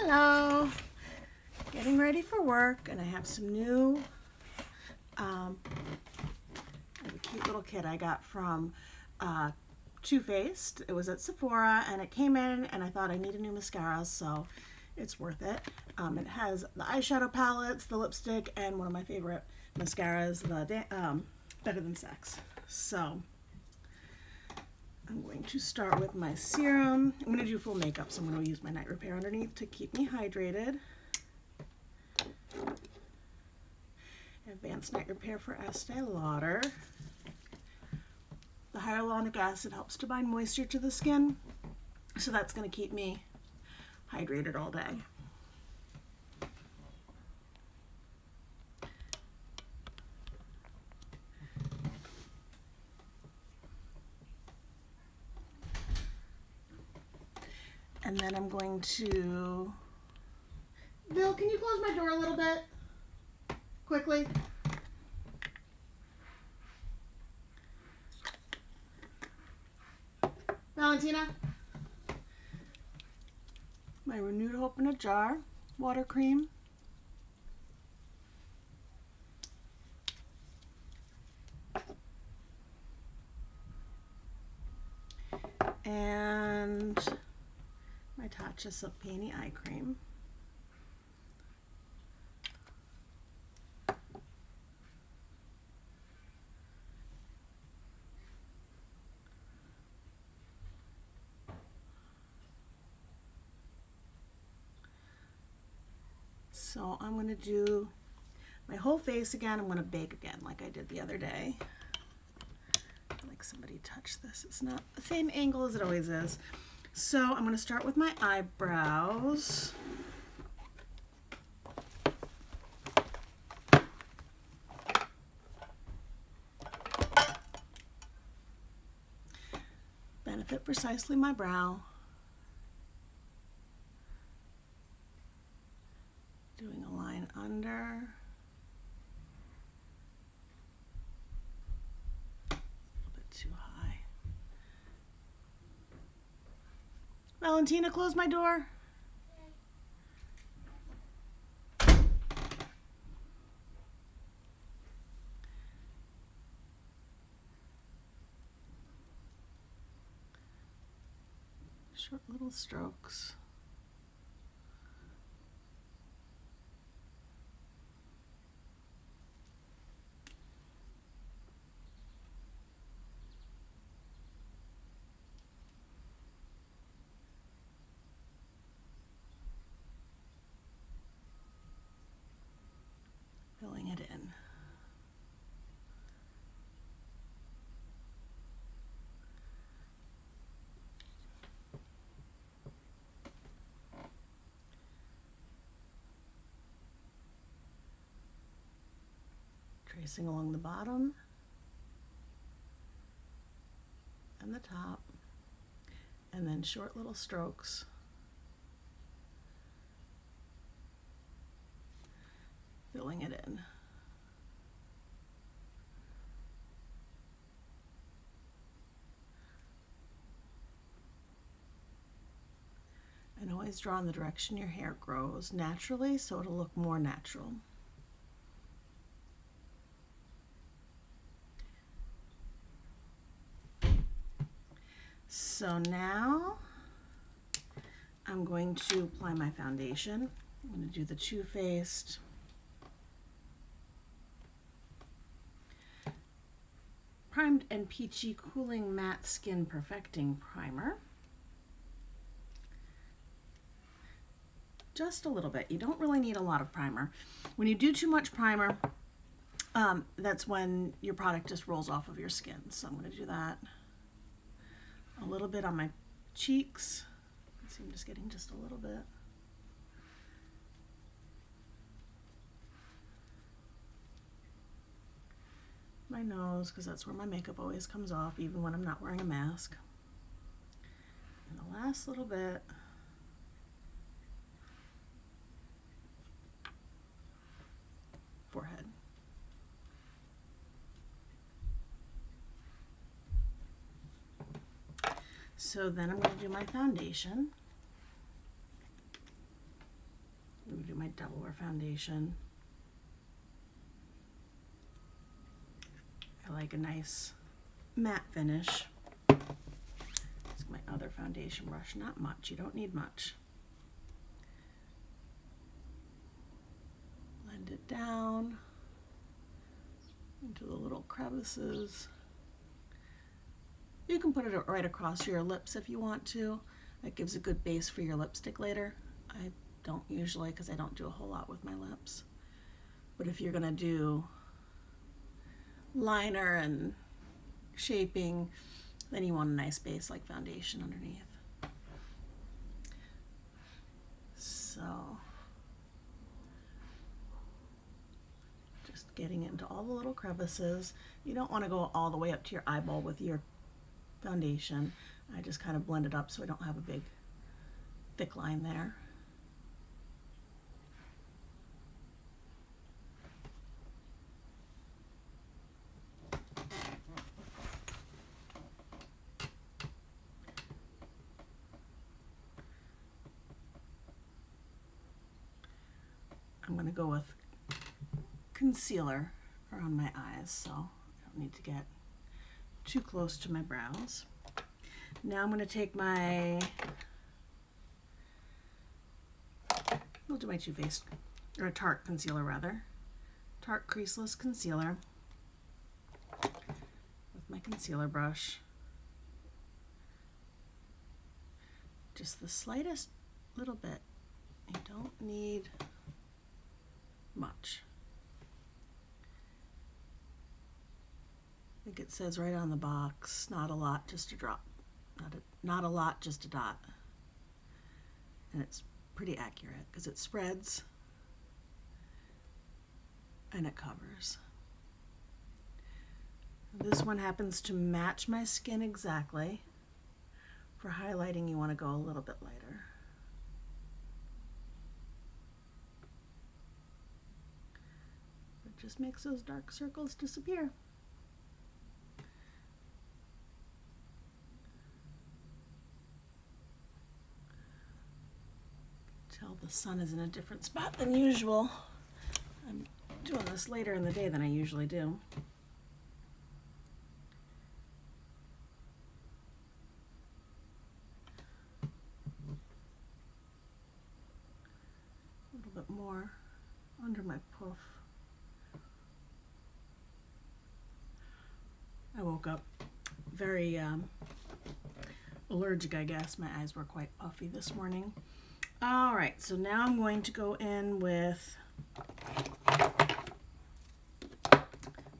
Hello, getting ready for work, and I have some new, I have a cute little kit I got from TooFaced. It was at Sephora, and it came in, and I thought I need a new mascara, so it's worth it. It has the eyeshadow palettes, the lipstick, and one of my favorite mascaras, the Better Than Sex. So I'm going to start with my serum. I'm going to do full makeup, so I'm going to use my night repair underneath to keep me hydrated. Advanced Night Repair for Estee Lauder. The hyaluronic acid helps to bind moisture to the skin, so that's going to keep me hydrated all day. And then I'm going to... Bill, can you close my door a little bit? Quickly. Valentina. My Renewed Hope in a Jar water cream. And my Tarte Peony eye cream. So I'm going to do my whole face again. I'm going to bake again like I did the other day. Like somebody touched this. It's not the same angle as it always is. So I'm going to start with my eyebrows. Benefit precisely my brow. Doing a line under. A little bit too high. Valentina, close my door. Short little strokes. Filling it in. Tracing along the bottom and the top, and then short little strokes. Filling it in. And always draw in the direction your hair grows naturally, so it'll look more natural. So now I'm going to apply my foundation. I'm going to do the TooFaced Primed and Peachy Cooling Matte Skin Perfecting Primer. Just a little bit. You don't really need a lot of primer. When you do too much primer, that's when your product just rolls off of your skin. So I'm going to do that a little bit on my cheeks. Let's see, I'm just getting just a little bit. My nose, because that's where my makeup always comes off, even when I'm not wearing a mask. And the last little bit. Forehead. So then I'm going to do my foundation. going to do my Double Wear foundation. I like a nice matte finish. It's my other foundation brush. Not much. You don't need much. Blend it down into the little crevices. You can put it right across your lips if you want to. That gives a good base for your lipstick later. I don't usually, because I don't do a whole lot with my lips. But if you're gonna do liner and shaping, then you want a nice base like foundation underneath. So just getting into all the little crevices. You don't want to go all the way up to your eyeball with your foundation. I just kind of blend it up so I don't have a big thick line there. I'm going to go with concealer around my eyes, so I don't need to get too close to my brows. Now I'm going to take my, we'll do my TooFaced, or a Tarte concealer rather, Tarte creaseless concealer with my concealer brush. Just the slightest little bit. You don't need much. I think it says right on the box, not a lot, just a drop. Not a lot, just a dot. And it's pretty accurate because it spreads and it covers. This one happens to match my skin exactly. For highlighting, you want to go a little bit lighter. It just makes those dark circles disappear. Tell the sun is in a different spot than usual. I'm doing this later in the day than I usually do. A little bit more under my puff. I woke up very allergic, I guess. My eyes were quite puffy this morning. All right, so now I'm going to go in with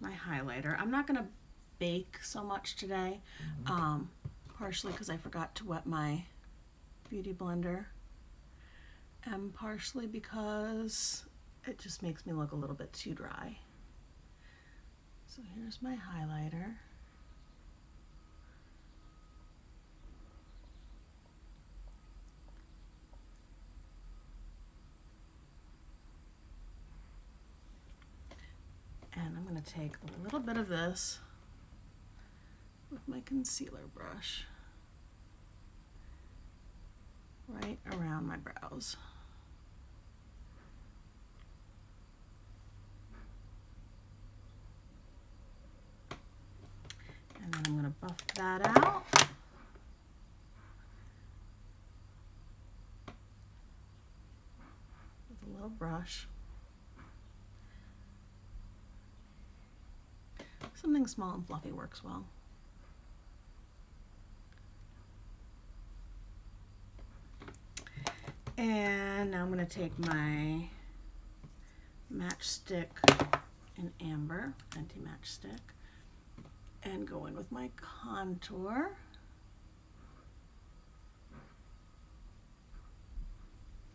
my highlighter. I'm not going to bake so much today, partially because I forgot to wet my beauty blender, and partially because it just makes me look a little bit too dry. So here's my highlighter. And I'm going to take a little bit of this with my concealer brush right around my brows. And then I'm going to buff that out. With a little brush. Something small and fluffy works well. And now I'm going to take my Matchstick in Amber, Fenty Matchstick, and go in with my contour.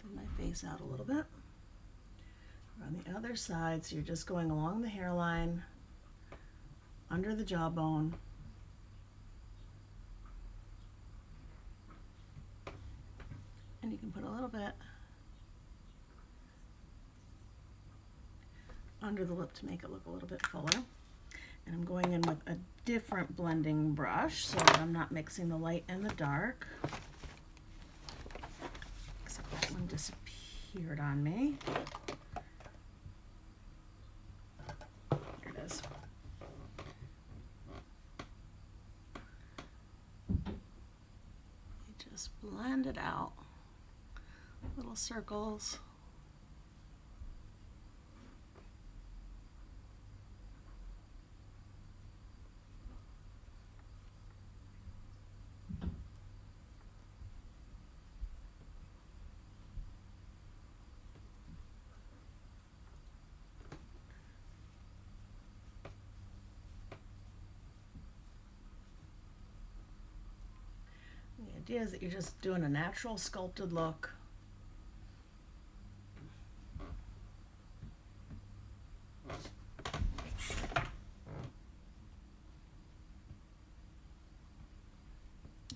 Thin my face out a little bit. On the other side, so you're just going along the hairline, under the jawbone, and you can put a little bit under the lip to make it look a little bit fuller. And I'm going in with a different blending brush so that I'm not mixing the light and the dark. Except that one disappeared. appeared on me. Here it is. You just blend it out. Little circles. The idea is that you're just doing a natural sculpted look.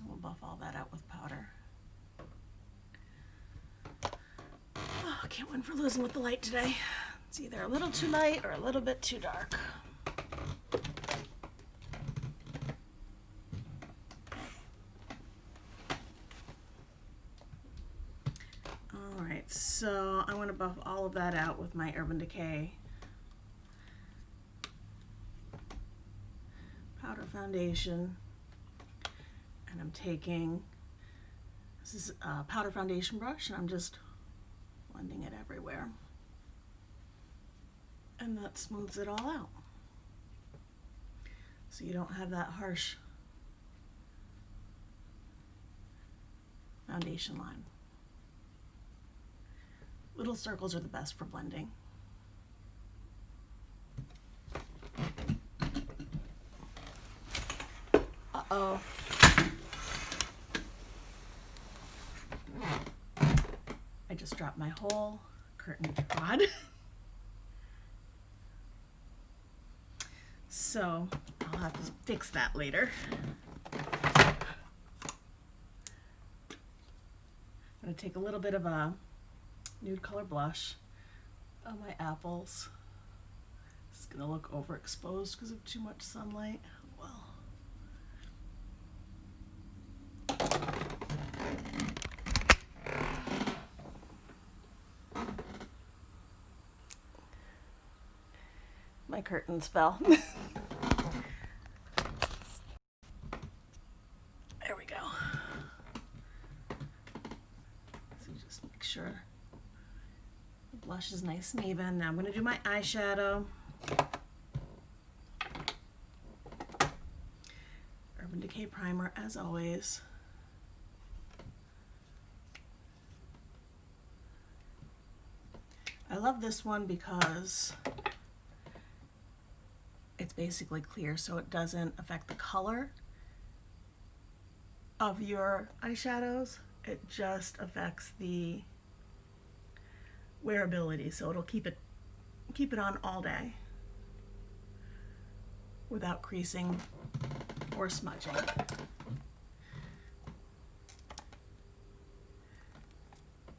We'll buff all that out with powder. Oh, I can't win for losing with the light today. It's either a little too light or a little bit too dark. So I want to buff all of that out with my Urban Decay powder foundation, and I'm taking, this is a powder foundation brush, and I'm just blending it everywhere, and that smooths it all out so you don't have that harsh foundation line. Little circles are the best for blending. Uh-oh. I just dropped my whole curtain rod. So I'll have to fix that later. I'm going to take a little bit of a nude color blush on my apples. It's going to look overexposed because of too much sunlight. Well, my curtains fell. There we go. So just make sure the blush is nice and even. Now I'm going to do my eyeshadow. Urban Decay primer as always. I love this one because it's basically clear, so it doesn't affect the color of your eyeshadows. It just affects the wearability, so it'll keep it on all day without creasing or smudging.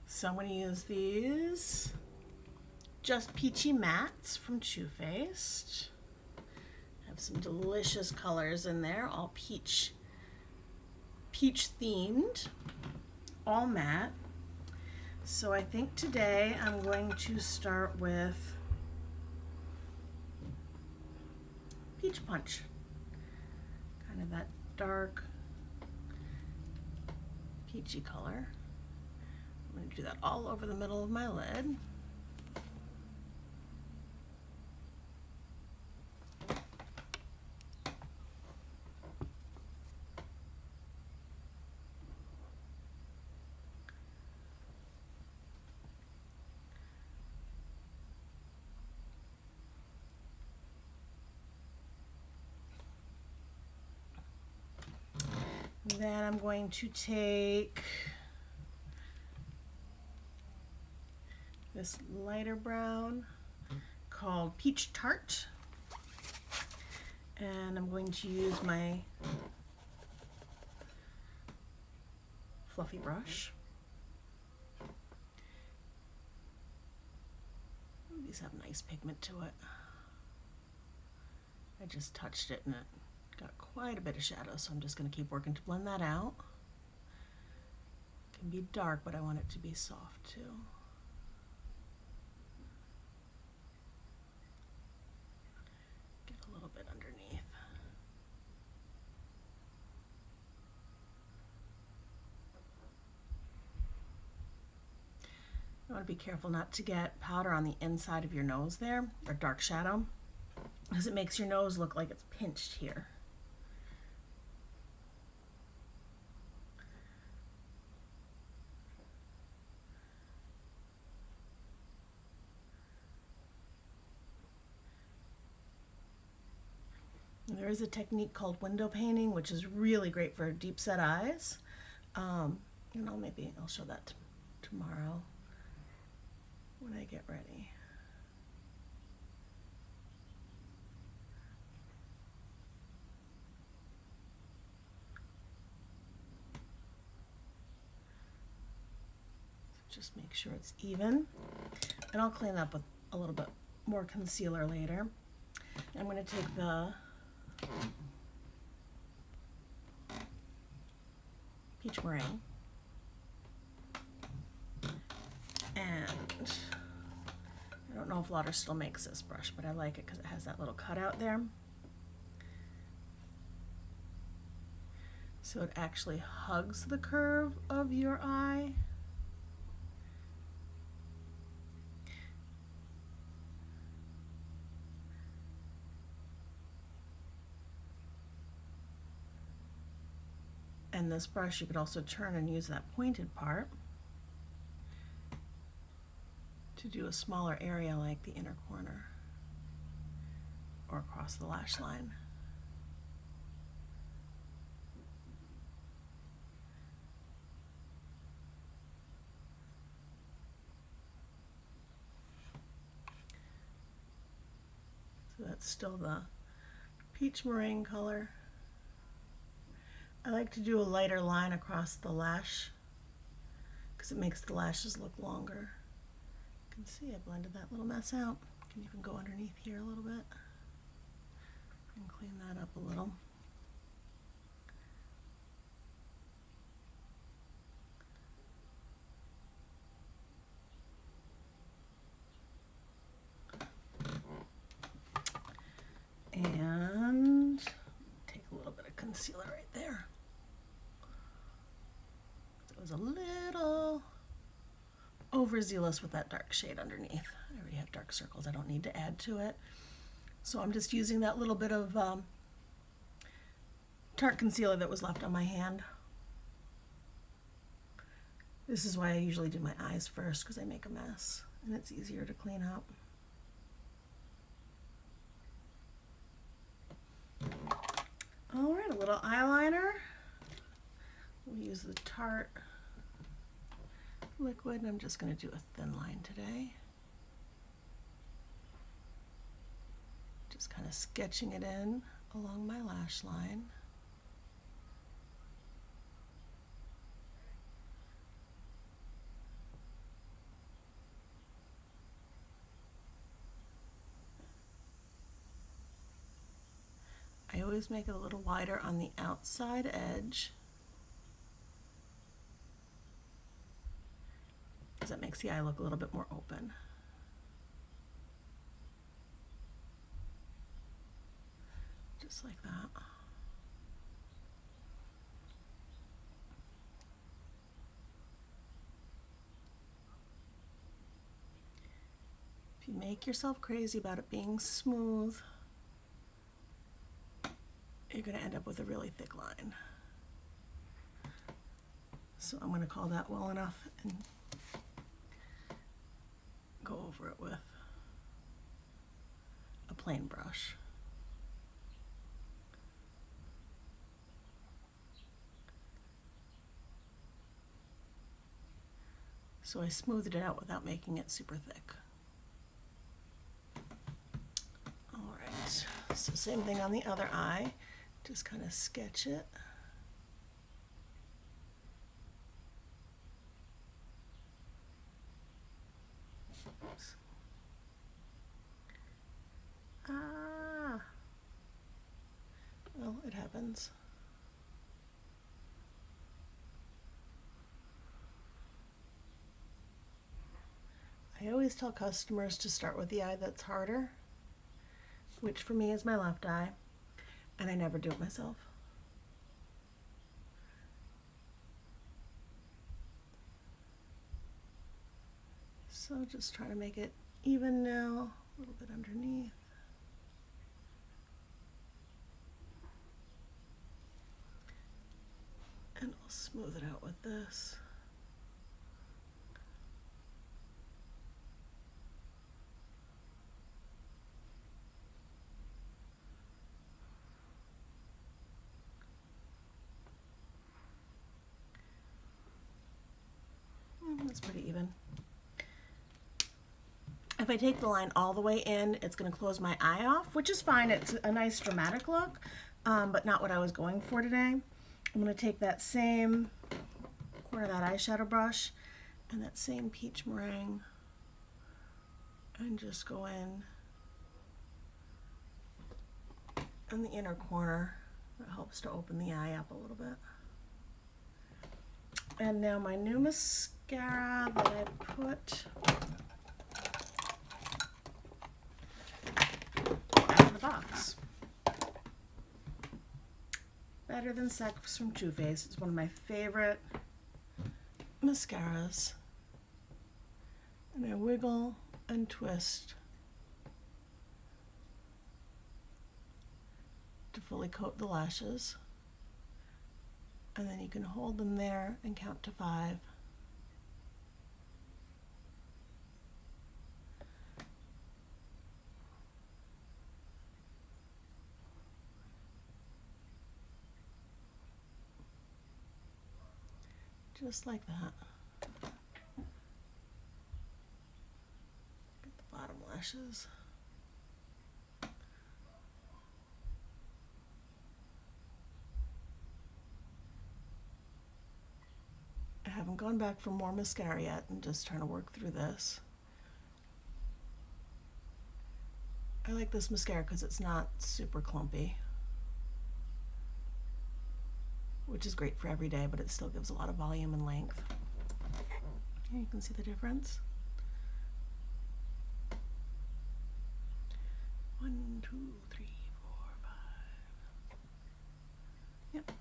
So I'm going to use these Just Peachy Mattes from TooFaced. Have some delicious colors in there, all peach themed, all matte. So I think today I'm going to start with Peach Punch, kind of that dark peachy color. I'm going to do that all over the middle of my lid. Then I'm going to take this lighter brown called Peach Tarte, and I'm going to use my fluffy brush. These have nice pigment to it. I just touched it and it got quite a bit of shadow, so I'm just going to keep working to blend that out. It can be dark, but I want it to be soft too. You want to be careful not to get powder on the inside of your nose there, or dark shadow, because it makes your nose look like it's pinched here. There is a technique called window painting, which is really great for deep set eyes. Maybe I'll show that tomorrow when I get ready. Just make sure it's even, and I'll clean up with a little bit more concealer later. I'm going to take the peach meringue, and I don't know if Lauder still makes this brush, but I like it because it has that little cutout there. So it actually hugs the curve of your eye. And this brush you could also turn and use that pointed part to do a smaller area like the inner corner or across the lash line. So that's still the peach meringue color. I like to do a lighter line across the lash because it makes the lashes look longer. You can see I blended that little mess out. You can even go underneath here a little bit and clean that up a little. And take a little bit of concealer right there. It was a little overzealous with that dark shade underneath. I already have dark circles. I don't need to add to it. So I'm just using that little bit of Tarte concealer that was left on my hand. This is why I usually do my eyes first, because I make a mess and it's easier to clean up. All right, a little eyeliner. We'll use the Tarte liquid, and I'm just going to do a thin line today. Just kind of sketching it in along my lash line. I always make it a little wider on the outside edge, because that makes the eye look a little bit more open. Just like that. If you make yourself crazy about it being smooth, you're going to end up with a really thick line. So I'm going to call that well enough and go over it with a plain brush. So I smoothed it out without making it super thick. All right, so same thing on the other eye. Just kind of sketch it. Oops. Well, it happens. I always tell customers to start with the eye that's harder, which for me is my left eye, and I never do it myself. So just try to make it even now, a little bit underneath. And I'll smooth it out with this. That's pretty even. If I take the line all the way in, it's going to close my eye off, which is fine. It's a nice dramatic look, but not what I was going for today. I'm going to take that same corner of that eyeshadow brush and that same peach meringue and just go in the inner corner. That helps to open the eye up a little bit. And now my new mascara that I put out of the box. Better Than Sex from TooFaced. It's one of my favorite mascaras. And I wiggle and twist to fully coat the lashes. And then you can hold them there and count to 5. Just like that. Get the bottom lashes. I haven't gone back for more mascara yet. I'm just trying to work through this. I like this mascara because it's not super clumpy, which is great for every day, but it still gives a lot of volume and length. Here you can see the difference. 1, 2, 3, 4, 5. Yep.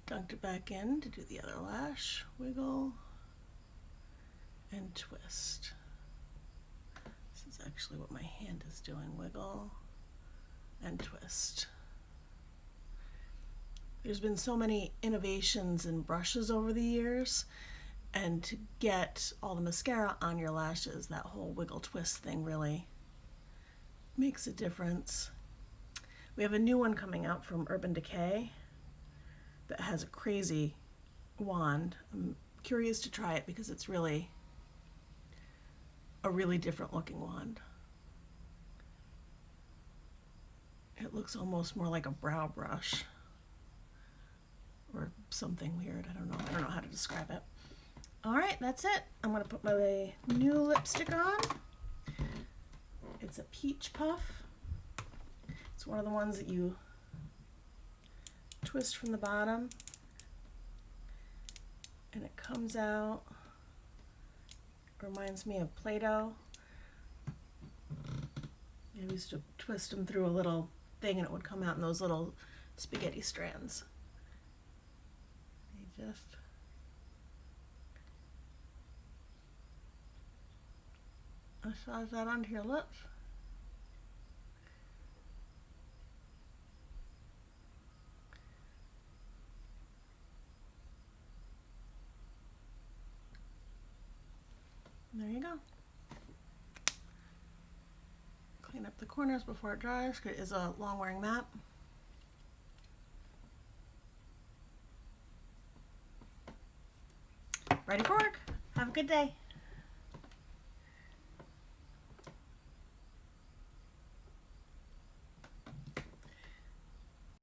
Dunked it back in to do the other lash. Wiggle and twist. This is actually what my hand is doing. Wiggle and twist. There's been so many innovations in brushes over the years, and to get all the mascara on your lashes, that whole wiggle twist thing really makes a difference. We have a new one coming out from Decay that has a crazy wand. I'm curious to try it because it's really a really different looking wand. It looks almost more like a brow brush or something weird. I don't know how to describe it. All right, that's it. I'm gonna put my new lipstick on. It's a peach puff. It's one of the ones that you twist from the bottom and it comes out. Reminds me of Play-Doh. I used to twist them through a little thing and it would come out in those little spaghetti strands. You just massage that onto your lips. There you go. Clean up the corners before it dries. It is a long wearing matte. Ready for work. Have a good day.